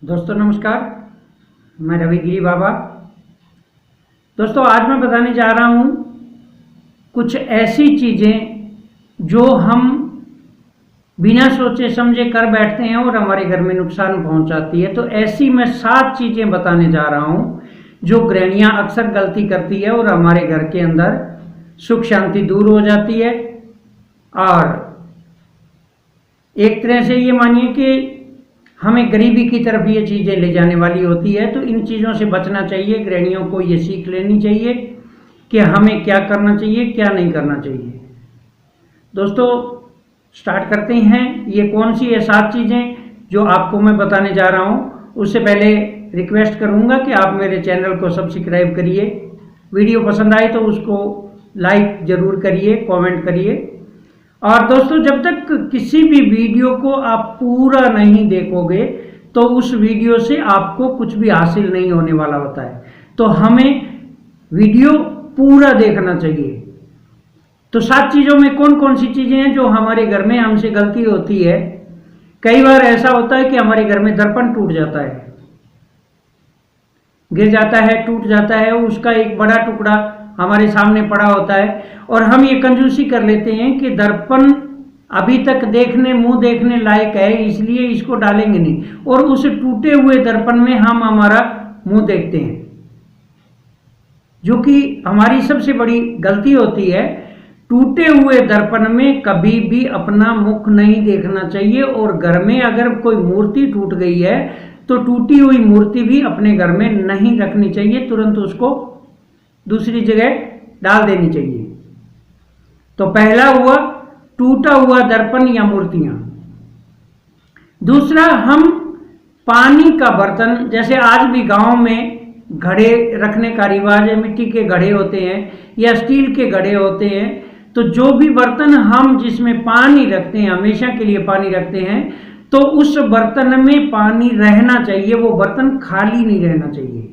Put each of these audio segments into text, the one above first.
दोस्तों नमस्कार, मैं रविगिरी बाबा। दोस्तों आज मैं बताने जा रहा हूँ कुछ ऐसी चीज़ें जो हम बिना सोचे समझे कर बैठते हैं और हमारे घर में नुकसान पहुँचाती है। तो ऐसी मैं 7 चीज़ें बताने जा रहा हूँ जो गृहिणियाँ अक्सर गलती करती है और हमारे घर के अंदर सुख शांति दूर हो जाती है। और एक तरह से ये मानिए कि हमें गरीबी की तरफ ये चीज़ें ले जाने वाली होती है। तो इन चीज़ों से बचना चाहिए। गृहिणियों को ये सीख लेनी चाहिए कि हमें क्या करना चाहिए, क्या नहीं करना चाहिए। दोस्तों स्टार्ट करते हैं। ये कौन सी है 7 चीज़ें जो आपको मैं बताने जा रहा हूँ। उससे पहले रिक्वेस्ट करूँगा कि आप मेरे चैनल को सब्सक्राइब करिए। वीडियो पसंद आए तो उसको लाइक ज़रूर करिए, कमेंट करिए। और दोस्तों जब तक किसी भी वीडियो को आप पूरा नहीं देखोगे तो उस वीडियो से आपको कुछ भी हासिल नहीं होने वाला होता है। तो हमें वीडियो पूरा देखना चाहिए। तो 7 चीज़ों में कौन कौन सी चीज़ें हैं जो हमारे घर में हमसे गलती होती है। कई बार ऐसा होता है कि हमारे घर में दर्पण टूट जाता है, गिर जाता है, टूट जाता है, उसका एक बड़ा टुकड़ा हमारे सामने पड़ा होता है और हम ये कंजूसी कर लेते हैं कि दर्पण अभी तक मुंह देखने लायक है इसलिए इसको डालेंगे नहीं, और उस टूटे हुए दर्पण में हम हमारा मुंह देखते हैं, जो कि हमारी सबसे बड़ी गलती होती है। टूटे हुए दर्पण में कभी भी अपना मुख नहीं देखना चाहिए। और घर में अगर कोई मूर्ति टूट गई है तो टूटी हुई मूर्ति भी अपने घर में नहीं रखनी चाहिए, तुरंत उसको दूसरी जगह डाल देनी चाहिए। तो पहला हुआ टूटा हुआ दर्पण या मूर्तियां। दूसरा, हम पानी का बर्तन, जैसे आज भी गांव में घड़े रखने का रिवाज है, मिट्टी के घड़े होते हैं या स्टील के घड़े होते हैं। तो जो भी बर्तन हम जिसमें पानी रखते हैं, हमेशा के लिए पानी रखते हैं, तो उस बर्तन में पानी रहना चाहिए, वो बर्तन खाली नहीं रहना चाहिए।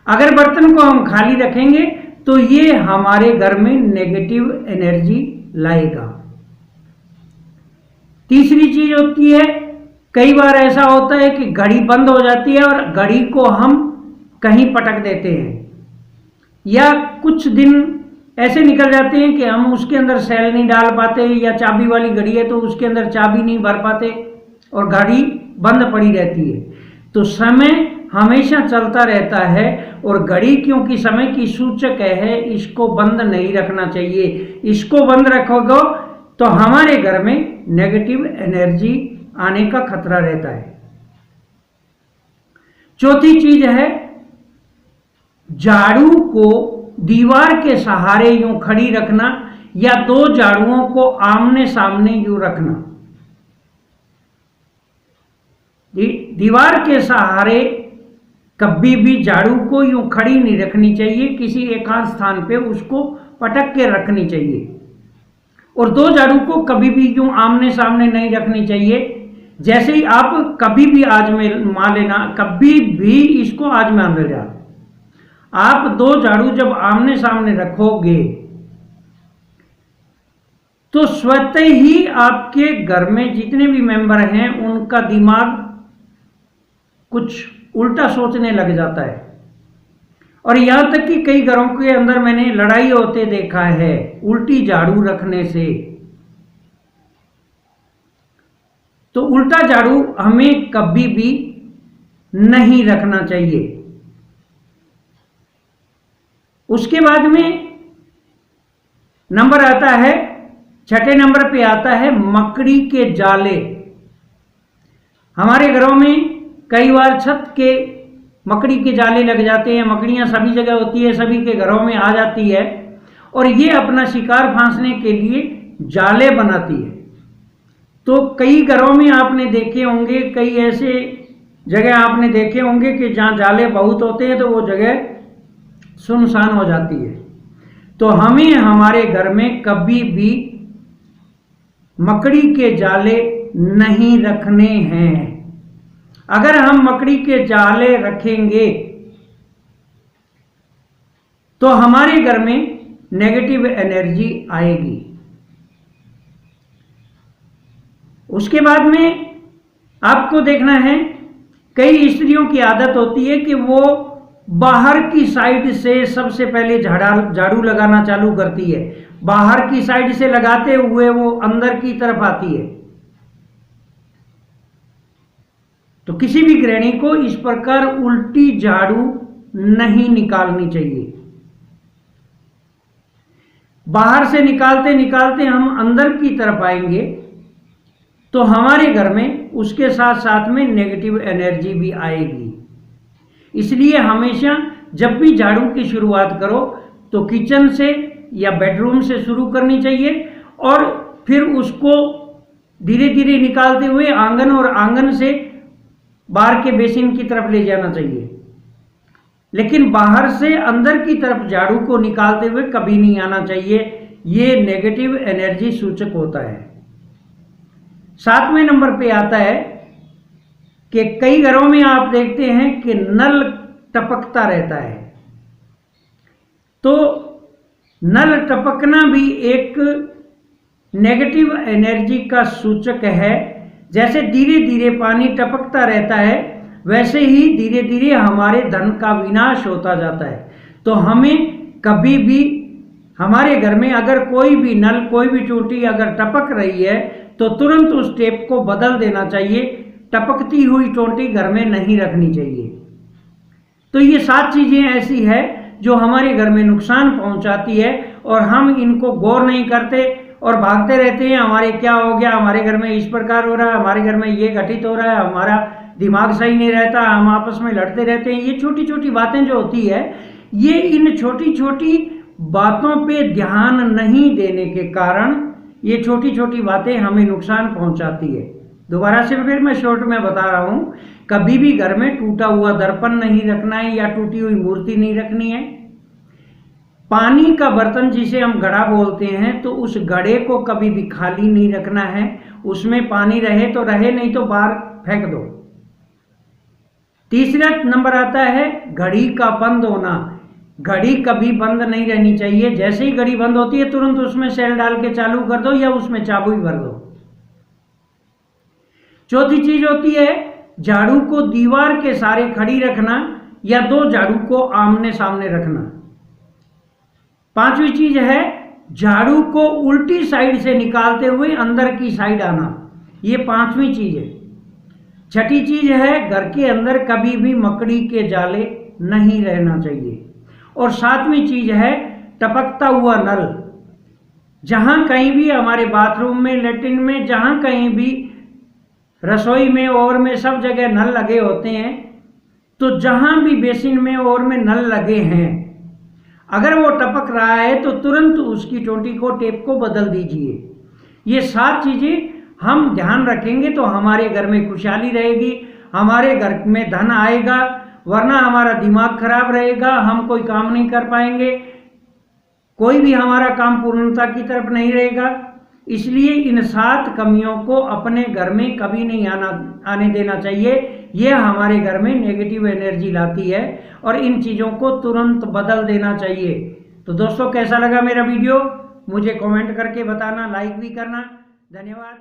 अगर बर्तन को हम खाली रखेंगे तो ये हमारे घर में नेगेटिव एनर्जी लाएगा। तीसरी चीज होती है, कई बार ऐसा होता है कि घड़ी बंद हो जाती है और घड़ी को हम कहीं पटक देते हैं, या कुछ दिन ऐसे निकल जाते हैं कि हम उसके अंदर सेल नहीं डाल पाते, या चाबी वाली घड़ी है तो उसके अंदर चाबी नहीं भर पाते और घड़ी बंद पड़ी रहती है। तो समय हमेशा चलता रहता है और घड़ी क्योंकि समय की सूचक है, इसको बंद नहीं रखना चाहिए। इसको बंद रखोगे तो हमारे घर में नेगेटिव एनर्जी आने का खतरा रहता है। चौथी चीज है, झाड़ू को दीवार के सहारे यूं खड़ी रखना या 2 झाड़ुओं को आमने सामने यूं रखना। दीवार के सहारे कभी भी झाड़ू को यूं खड़ी नहीं रखनी चाहिए, किसी एकांत स्थान पे उसको पटक के रखनी चाहिए। और 2 झाड़ू को कभी भी यूं आमने सामने नहीं रखनी चाहिए। जैसे ही आप कभी भी मान लेना, कभी भी इसको आजमा लेना, आप 2 झाड़ू जब आमने सामने रखोगे तो स्वतः ही आपके घर में जितने भी मेंबर हैं उनका दिमाग कुछ उल्टा सोचने लग जाता है। और यहां तक कि कई घरों के अंदर मैंने लड़ाई होते देखा है उल्टी झाड़ू रखने से। तो उल्टा झाड़ू हमें कभी भी नहीं रखना चाहिए। उसके बाद में नंबर आता है, 6ठे नंबर पे आता है मकड़ी के जाले। हमारे घरों में कई बार छत के मकड़ी के जाले लग जाते हैं। मकड़ियां सभी जगह होती है, सभी के घरों में आ जाती है और ये अपना शिकार फांसने के लिए जाले बनाती है। तो कई घरों में आपने देखे होंगे, कई ऐसे जगह आपने देखे होंगे कि जहां जाले बहुत होते हैं तो वो जगह सुनसान हो जाती है। तो हमें हमारे घर में कभी भी मकड़ी के जाले नहीं रखने हैं। अगर हम मकड़ी के जाले रखेंगे तो हमारे घर में नेगेटिव एनर्जी आएगी। उसके बाद में आपको देखना है कई स्त्रियों की आदत होती है कि वो बाहर की साइड से सबसे पहले झाड़ू लगाना चालू करती है, बाहर की साइड से लगाते हुए वो अंदर की तरफ आती है। तो किसी भी गृहिणी को इस प्रकार उल्टी झाड़ू नहीं निकालनी चाहिए। बाहर से निकालते निकालते हम अंदर की तरफ आएंगे तो हमारे घर में उसके साथ साथ में नेगेटिव एनर्जी भी आएगी। इसलिए हमेशा जब भी झाड़ू की शुरुआत करो तो किचन से या बेडरूम से शुरू करनी चाहिए और फिर उसको धीरे धीरे निकालते हुए आंगन और आंगन से बाहर के बेसिन की तरफ ले जाना चाहिए, लेकिन बाहर से अंदर की तरफ झाड़ू को निकालते हुए कभी नहीं आना चाहिए। ये नेगेटिव एनर्जी सूचक होता है। 7वें नंबर पे आता है कि कई घरों में आप देखते हैं कि नल टपकता रहता है। तो नल टपकना भी एक नेगेटिव एनर्जी का सूचक है। जैसे धीरे धीरे पानी टपकता रहता है वैसे ही धीरे धीरे हमारे धन का विनाश होता जाता है। तो हमें कभी भी हमारे घर में अगर कोई भी नल, कोई भी टूटी अगर टपक रही है तो तुरंत उस टेप को बदल देना चाहिए। टपकती हुई टोंटी घर में नहीं रखनी चाहिए। तो ये 7 चीजें ऐसी है जो हमारे घर में नुकसान पहुंचाती है और हम इनको गौर नहीं करते और भागते रहते हैं। हमारे क्या हो गया, हमारे घर में इस प्रकार हो रहा है, हमारे घर में ये घटित हो रहा है, हमारा दिमाग सही नहीं रहता, हम आपस में लड़ते रहते हैं। ये छोटी छोटी बातें जो होती है, ये इन छोटी छोटी बातों पे ध्यान नहीं देने के कारण ये छोटी छोटी बातें हमें नुकसान पहुंचाती है। दोबारा से फिर मैं शॉर्ट में बता रहा हूं, कभी भी घर में टूटा हुआ दर्पण नहीं रखना है या टूटी हुई मूर्ति नहीं रखनी है। पानी का बर्तन जिसे हम घड़ा बोलते हैं, तो उस घड़े को कभी भी खाली नहीं रखना है। उसमें पानी रहे तो रहे, नहीं तो बाहर फेंक दो। तीसरा नंबर आता है घड़ी का बंद होना। घड़ी कभी बंद नहीं रहनी चाहिए। जैसे ही घड़ी बंद होती है तुरंत उसमें सेल डाल के चालू कर दो या उसमें चाबुक भर दो। चौथी चीज होती है झाड़ू को दीवार के सहारे खड़ी रखना या 2 झाड़ू को आमने सामने रखना। 5वीं चीज है झाड़ू को उल्टी साइड से निकालते हुए अंदर की साइड आना। ये 5वीं चीज है। 6ठी चीज है घर के अंदर कभी भी मकड़ी के जाले नहीं रहना चाहिए। और 7वीं चीज है टपकता हुआ नल। जहां कहीं भी हमारे बाथरूम में, लेट्रिन में, जहां कहीं भी, रसोई में, ओवर में, सब जगह नल लगे होते हैं। तो जहां भी बेसिन में, ओवर में नल लगे हैं, अगर वो टपक रहा है तो तुरंत उसकी टोंटी को, टेप को बदल दीजिए। ये 7 चीजें हम ध्यान रखेंगे तो हमारे घर में खुशहाली रहेगी, हमारे घर में धन आएगा, वरना हमारा दिमाग खराब रहेगा, हम कोई काम नहीं कर पाएंगे, कोई भी हमारा काम पूर्णता की तरफ नहीं रहेगा। इसलिए इन 7 कमियों को अपने घर में कभी नहीं आने देना चाहिए। ये हमारे घर में नेगेटिव एनर्जी लाती है और इन चीज़ों को तुरंत बदल देना चाहिए। तो दोस्तों, कैसा लगा मेरा वीडियो मुझे कमेंट करके बताना, लाइक भी करना। धन्यवाद।